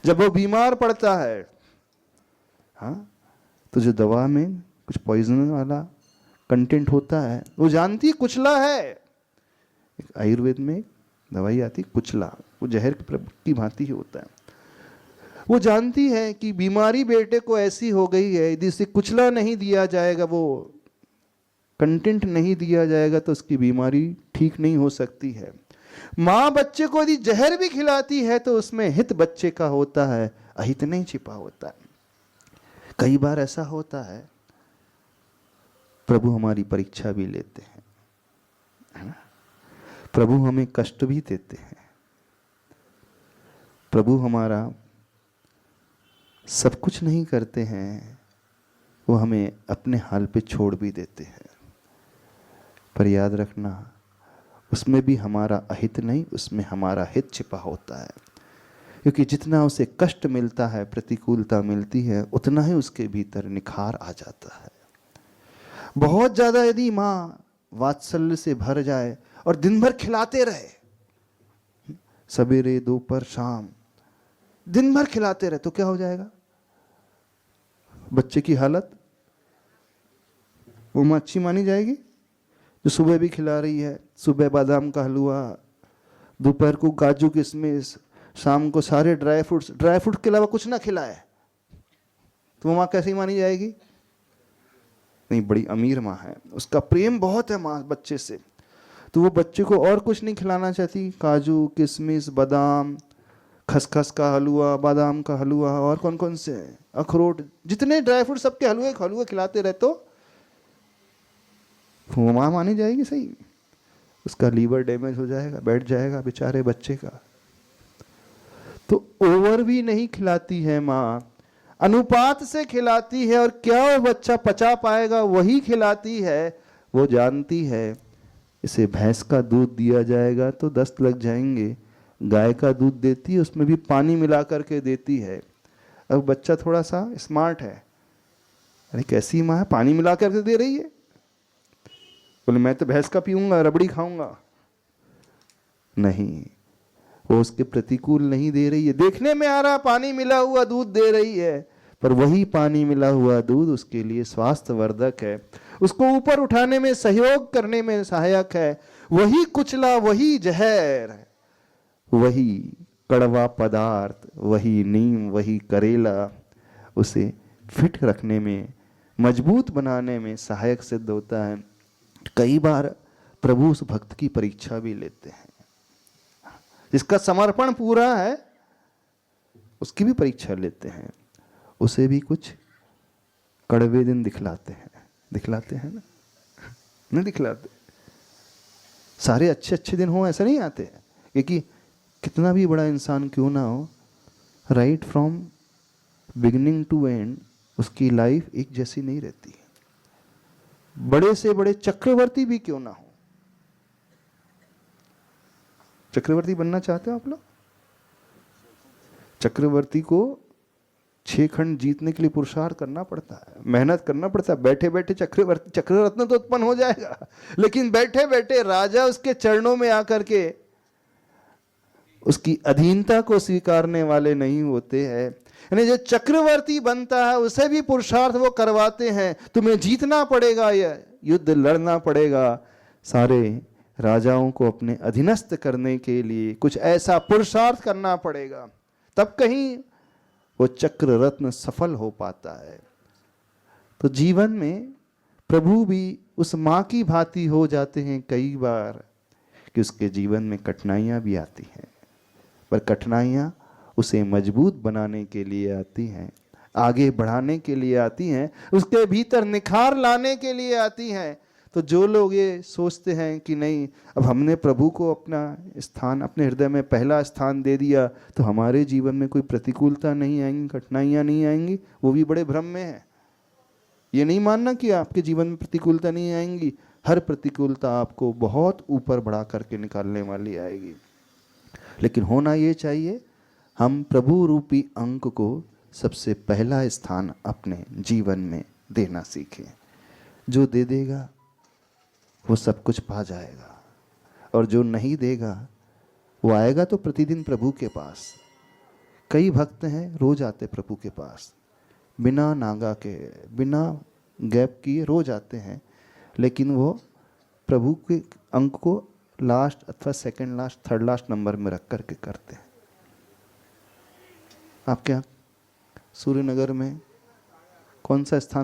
जब वो बीमार पड़ता है, हाँ, तो जो दवा में कुछ पॉइजन वाला कंटेंट होता है वो जानती कुचला है। एक आयुर्वेद में दवाई आती कुचला, वो जहर की भांति ही होता है। वो जानती है कि बीमारी बेटे को ऐसी हो गई है, यदि इसे कुचला नहीं दिया जाएगा, वो कंटेंट नहीं दिया जाएगा तो उसकी बीमारी ठीक नहीं हो सकती है। माँ बच्चे को यदि जहर भी खिलाती है तो उसमें हित बच्चे का होता है, अहित नहीं छिपा होता है। कई बार ऐसा होता है, प्रभु हमारी परीक्षा भी लेते हैं, है ना? प्रभु हमें कष्ट भी देते हैं, प्रभु हमारा सब कुछ नहीं करते हैं, वो हमें अपने हाल पे छोड़ भी देते हैं। पर याद रखना, उसमें भी हमारा अहित नहीं, उसमें हमारा हित छिपा होता है। क्योंकि जितना उसे कष्ट मिलता है, प्रतिकूलता मिलती है, उतना ही उसके भीतर निखार आ जाता है। बहुत ज्यादा यदि माँ वात्सल्य से भर जाए और दिन भर खिलाते रहे, सवेरे दोपहर शाम दिन भर खिलाते रहे, तो क्या हो जाएगा बच्चे की हालत? वो माँ अच्छी मानी जाएगी जो सुबह भी खिला रही है, सुबह बादाम का हलवा, दोपहर को काजू किशमिश, शाम को सारे ड्राई फ्रूट के अलावा कुछ ना खिलाए, तो वो माँ कैसी मानी जाएगी? नहीं, बड़ी अमीर माँ है, उसका प्रेम बहुत है माँ बच्चे से, तो वो बच्चे को और कुछ नहीं खिलाना चाहती। काजू किशमिश बादाम, खसखस का हलवा, बादाम का हलवा, और कौन कौन से अखरोट, जितने ड्राई फ्रूट सबके हलवे खिलाते रहे, तो वो माँ मानी जाएगी सही? उसका लीवर डैमेज हो जाएगा, बैठ जाएगा बेचारे बच्चे का। तो ओवर भी नहीं खिलाती है माँ, अनुपात से खिलाती है। और क्या वो बच्चा पचा पाएगा वही खिलाती है। वो जानती है इसे भैंस का दूध दिया जाएगा तो दस्त लग जाएंगे, गाय का दूध देती है उसमें भी पानी मिला करके देती है। अब बच्चा थोड़ा सा स्मार्ट है, अरे कैसी माँ है, पानी मिला करके दे रही है? बोले मैं तो भैंस का पीऊंगा, रबड़ी खाऊंगा। नहीं, वो उसके प्रतिकूल नहीं दे रही है। देखने में आ रहा पानी मिला हुआ दूध दे रही है, पर वही पानी मिला हुआ दूध उसके लिए स्वास्थ्य वर्धक है, उसको ऊपर उठाने में सहयोग करने में सहायक है। वही कुचला, वही जहर, वही कड़वा पदार्थ, वही नीम, वही करेला उसे फिट रखने में, मजबूत बनाने में सहायक सिद्ध होता है। कई बार प्रभु उस भक्त की परीक्षा भी लेते हैं, जिसका समर्पण पूरा है उसकी भी परीक्षा लेते हैं, उसे भी कुछ कड़वे दिन दिखलाते हैं ना? नहीं दिखलाते? सारे अच्छे अच्छे दिन हो ऐसा नहीं आते, क्योंकि कितना भी बड़ा इंसान क्यों ना हो, right from beginning to end उसकी लाइफ एक जैसी नहीं रहती। बड़े से बड़े चक्रवर्ती भी क्यों ना हो। चक्रवर्ती बनना चाहते हो आप लोग? चक्रवर्ती को 6 खंड जीतने के लिए पुरुषार्थ करना पड़ता है, मेहनत करना पड़ता है। बैठे बैठे चक्ररत्न तो उत्पन्न हो जाएगा, लेकिन बैठे बैठे राजा उसके चरणों में आकर के उसकी अधीनता को स्वीकारने वाले नहीं होते हैं। यानी जो चक्रवर्ती बनता है उसे भी पुरुषार्थ वो करवाते हैं, तुम्हें जीतना पड़ेगा, यह युद्ध लड़ना पड़ेगा, सारे राजाओं को अपने अधीनस्थ करने के लिए कुछ ऐसा पुरुषार्थ करना पड़ेगा, तब कहीं वो चक्र रत्न सफल हो पाता है। तो जीवन में प्रभु भी उस माँ की भांति हो जाते हैं कई बार, कि उसके जीवन में कठिनाइयाँ भी आती हैं, पर कठिनाइयाँ उसे मजबूत बनाने के लिए आती हैं, आगे बढ़ाने के लिए आती हैं, उसके भीतर निखार लाने के लिए आती हैं। तो जो लोग ये सोचते हैं कि नहीं, अब हमने प्रभु को अपना स्थान, अपने हृदय में पहला स्थान दे दिया तो हमारे जीवन में कोई प्रतिकूलता नहीं आएंगी, कठिनाइयाँ नहीं आएंगी, वो भी बड़े भ्रम में है। ये नहीं मानना कि आपके जीवन में प्रतिकूलता नहीं आएंगी, हर प्रतिकूलता आपको बहुत ऊपर बढ़ा करके निकालने वाली आएगी। लेकिन होना ये चाहिए, हम प्रभु रूपी अंक को सबसे पहला स्थान अपने जीवन में देना सीखें। जो दे देगा वो सब कुछ पा जाएगा, और जो नहीं देगा वो आएगा तो प्रतिदिन प्रभु के पास। कई भक्त हैं रोज आते प्रभु के पास, बिना नागा के, बिना गैप किए रोज आते हैं, लेकिन वो प्रभु के अंक को लास्ट अथवा second last, third last number में रख करके करते हैं। आपके यहाँ सूर्यनगर में कौन सा स्थान